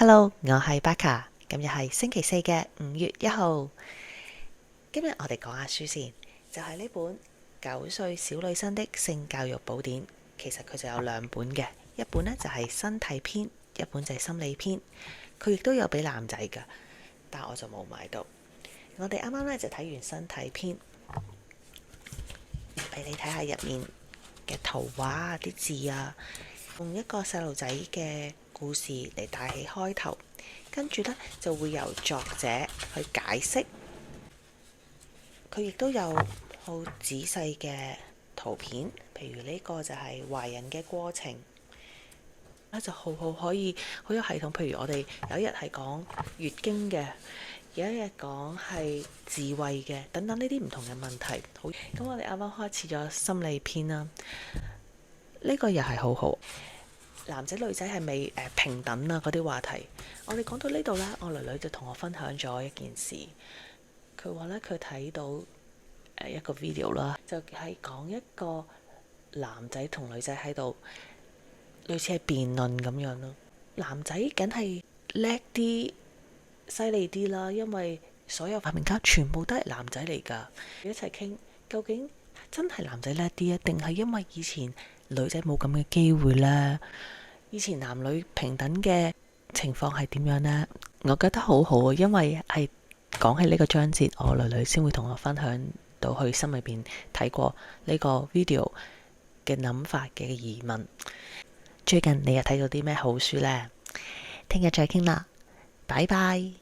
Hello，我係 Baka，今日係星期四嘅5月1號。今日我哋講下書先，就係呢本9歲小女生的性教育寶典。其實佢就有兩本嘅，一本呢就係身體篇，一本就係心理篇。佢亦都有俾男仔㗎，但我就冇買到。我哋啱啱呢就睇完身體篇，俾你睇下入面嘅圖畫啊、啲字啊，用一個細路仔嘅故事嚟帶起開頭，跟住呢就會由作者去解釋。佢亦都有好仔細嘅圖片，譬如呢個就係懷孕嘅過程，咧就好可以好有系統。譬如我哋有一日係講月經嘅，有一日講係自慰嘅，等等呢啲唔同嘅問題。好，咁我哋啱啱開始咗心理篇啦，呢個又係好好。男仔女仔係咪平等啊？嗰啲話題，我哋講到呢度呢，我女女就同我分享咗一件事。佢話呢，佢睇到一個 video 啦，就係講一個男仔同女仔喺度類似係辯論咁樣咯。男仔梗係叻啲、犀利啲啦，因為所有發明家全部都係男仔嚟㗎。一齊傾究竟真係男仔叻啲啊，定係因為以前女仔冇咁嘅機會呢？以前男女平等嘅情況係點樣呢？我覺得好好啊，因為係講起呢個章節，我女女先會同我分享到佢心裏邊睇過呢個 video 嘅諗法嘅疑問。最近你又睇到啲咩好書呢？聽日再傾啦，拜拜。